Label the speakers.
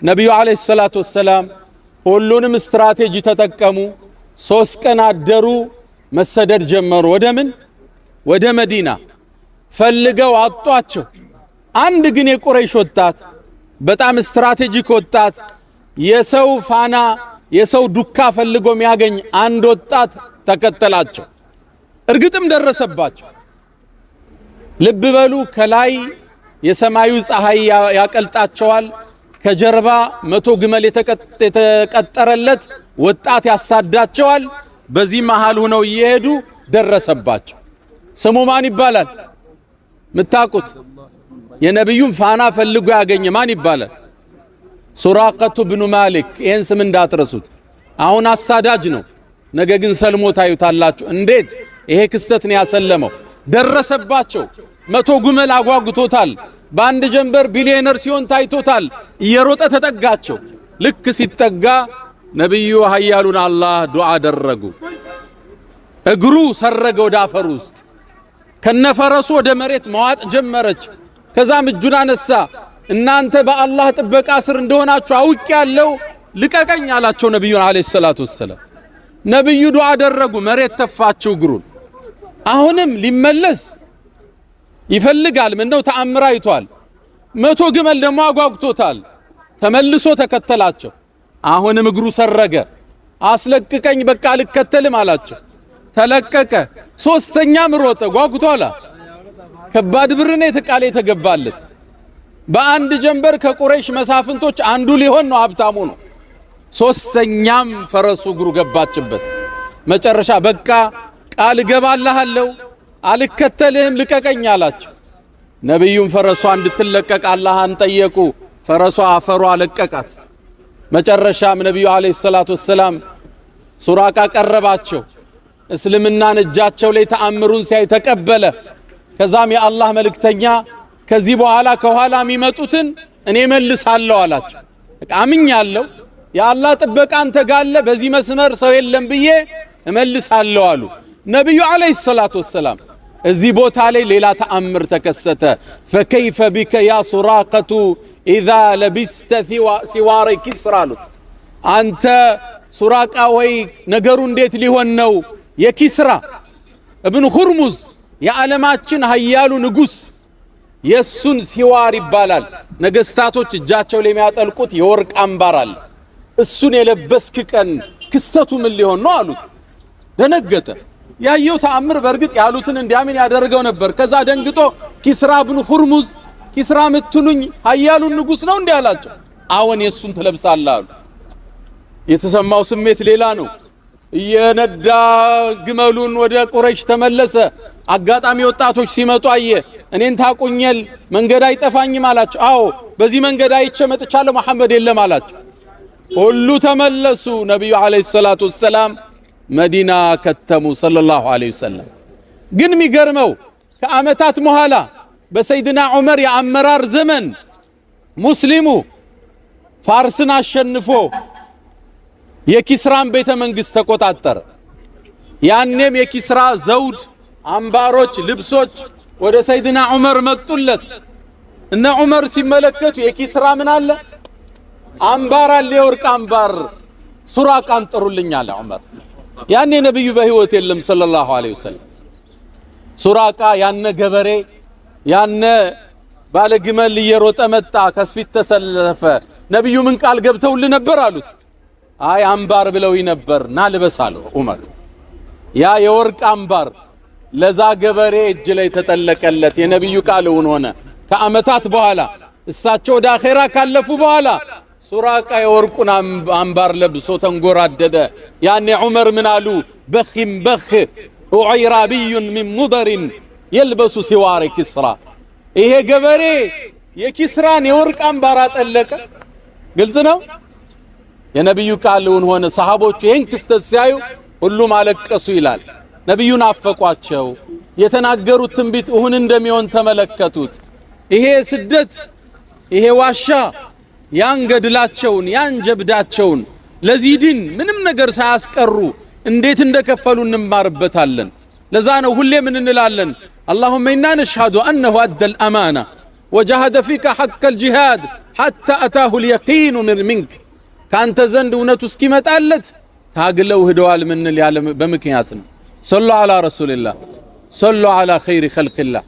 Speaker 1: ነቢዩ ዓለይሂ ሰላቱ ወሰላም ሁሉንም ስትራቴጂ ተጠቀሙ። 3 ቀን አደሩ፣ መሰደድ ጀመሩ። ወደ ምን? ወደ መዲና። ፈልገው አጧቸው። አንድ ግን የቁረይሽ ወጣት፣ በጣም ስትራቴጂክ ወጣት፣ የሰው ፋና የሰው ዱካ ፈልጎ የሚያገኝ አንድ ወጣት ተከተላቸው። እርግጥም ደረሰባቸው። ልብ በሉ፣ ከላይ የሰማዩ ፀሐይ ያቀልጣቸዋል፣ ከጀርባ 100 ግመል የተቀጠረለት ወጣት ያሳዳቸዋል። በዚህ መሃል ሆነው እየሄዱ ደረሰባቸው። ስሙ ማን ይባላል? ምታቁት? የነብዩን ፋና ፈልጎ ያገኘ ማን ይባላል? ሱራቀቱ ብኑ ማሊክ። ይህን ስም እንዳትረሱት። አሁን አሳዳጅ ነው፣ ነገ ግን ሰልሞ ታዩታላችሁ። እንዴት ይሄ ክስተት ነው ያሰለመው? ደረሰባቸው። 100 ግመል አጓጉቶታል። በአንድ ጀንበር ቢሊዮነር ሲሆን ታይቶታል። እየሮጠ ተጠጋቸው። ልክ ሲጠጋ ነብዩ ኃያሉን አላህ ዱዓ አደረጉ። እግሩ ሰረገ ወደ አፈር ውስጥ፣ ከነፈረሱ ወደ መሬት መዋጥ ጀመረች። ከዛም እጁን አነሳ። እናንተ በአላህ ጥበቃ ስር እንደሆናችሁ አውቄያለሁ፣ ልቀቀኝ አላቸው ነብዩን አለይሂ ሰላቱ ወሰለም። ነብዩ ዱዓ አደረጉ። መሬት ተፋቸው እግሩን። አሁንም ሊመለስ ይፈልጋል። ምነው ተአምር አይቷል። 100 ግመል ደግሞ አጓጉቶታል። ተመልሶ ተከተላቸው። አሁንም እግሩ ሰረገ። አስለቅቀኝ፣ በቃ አልከተልም አላቸው። ተለቀቀ። 3ኛም ሮጠ። ጓጉቷላ። ከባድ ብር ነው የተቃለ የተገባለት። በአንድ ጀንበር ከቁረይሽ መሳፍንቶች አንዱ ሊሆን ነው፣ ሀብታሙ ነው። 3ኛም ፈረሱ እግሩ ገባችበት። መጨረሻ በቃ ቃል እገባልሃለሁ፣ አልከተልህም፣ ልቀቀኝ አላቸው። ነብዩም ፈረሷ እንድትለቀቅ አላህን ጠየቁ። ፈረሷ አፈሯ ለቀቃት። መጨረሻም ነብዩ አለይሂ ሰላቱ ወሰላም ሱራቃ ቀረባቸው። እስልምናን እጃቸው ላይ ተአምሩን ሲያይ ተቀበለ። ከዛም የአላህ መልእክተኛ ከዚህ በኋላ ከኋላ የሚመጡትን እኔ መልሳለሁ አላቸው። አምኛለሁ፣ የአላህ ጥበቃ አንተ ጋለ፣ በዚህ መስመር ሰው የለም ብዬ እመልሳለሁ አሉ ነብዩ አለይሂ ሰላቱ ወሰላም። እዚህ ቦታ ላይ ሌላ ተአምር ተከሰተ። ፈከይፈ ቢከ ያ ሱራቀቱ ኢዛ ለቢስተ ሲዋረ ኪስራ አሉት። አንተ ሱራቃ ወይ ነገሩ እንዴት ሊሆን ነው? የኪስራ እብኑ ሁርሙዝ የዓለማችን ኃያሉ ንጉስ የሱን ሲዋር ይባላል። ነገስታቶች እጃቸው ላይ የሚያጠልቁት የወርቅ አምባር አለ። እሱን የለበስክ ቀን ክስተቱ ምን ሊሆን ነው አሉት። ደነገጠ። ያየው ተአምር በርግጥ ያሉትን እንዲያምን ያደርገው ነበር። ከዛ ደንግጦ ኪስራ ብኑ ሁርሙዝ፣ ኪስራ ምትሉኝ ኃያሉን ንጉስ ነው እንዴ አላቸው። አዎን የሱን ትለብሳለህ አሉ። የተሰማው ስሜት ሌላ ነው። እየነዳ ግመሉን ወደ ቁረይሽ ተመለሰ። አጋጣሚ ወጣቶች ሲመጡ አየ። እኔን ታቁኛል፣ መንገድ አይጠፋኝም አላቸው። አዎ በዚህ መንገድ አይቼ መጥቻለሁ፣ መሐመድ የለም አላቸው። ሁሉ ተመለሱ። ነብዩ አለይሂ ሰላቱ ወሰላም መዲና ከተሙ ሰለላሁ ዐለይሂ ወሰለም። ግን የሚገርመው ከዓመታት በኋላ በሰይድና ዑመር የአመራር ዘመን ሙስሊሙ ፋርስን አሸንፎ የኪስራን ቤተ መንግስት ተቆጣጠረ። ያኔም የኪስራ ዘውድ፣ አምባሮች፣ ልብሶች ወደ ሰይድና ዑመር መጡለት። እነ ዑመር ሲመለከቱ የኪስራ ምን አለ? አምባር አለ፣ የወርቅ አምባር። ሱራቃን ጥሩልኝ አለ ዑመር። ያኔ ነብዩ በህይወት የለም ሰለላሁ ዐለይሂ ወሰለም። ሱራቃ ያነ ገበሬ ያነ ባለ ግመል እየሮጠ መጣ፣ ከስፊት ተሰለፈ። ነብዩ ምን ቃል ገብተውልህ ነበር አሉት። አይ አምባር ብለውኝ ነበር፣ ና ልበስ አለው ዑመር። ያ የወርቅ አምባር ለዛ ገበሬ እጅ ላይ ተጠለቀለት። የነብዩ ቃል ሆነ። ከዓመታት በኋላ እሳቸው ወደ አኼራ ካለፉ በኋላ ሱራቃ የወርቁን አምባር ለብሶ ተንጎራደደ። ያኔ ዑመር ምን አሉ? በኺም በኽ ዑይራቢዩን ሚን ሙደሪን የልበሱ ሲዋረ ኪስራ። ይሄ ገበሬ የኪስራን የወርቅ አምባር አጠለቀ። ግልጽ ነው። የነብዩ ቃል ሆነ። ሰሃቦቹ ይህን ክስተት ሲያዩ ሁሉም አለቀሱ ይላል። ነብዩን አፈቋቸው። የተናገሩት ትንቢት እሁን እንደሚሆን ተመለከቱት። ይሄ ስደት፣ ይሄ ዋሻ ያን ገድላቸውን ያን ጀብዳቸውን ለዚህ ዲን ምንም ነገር ሳያስቀሩ እንዴት እንደከፈሉ እንማርበታለን። ለዛ ነው ሁሌ ምን እንላለን? اللهم إنا نشهد أنه أدى الأمانة وجاهد فيك حق الجهاد حتى أتاه اليقين منك كأنت زند ونتسكي متألت تاقلو هدوال من اليالم بمكياتنا صلوا على رسول الله صلوا على خير خلق الله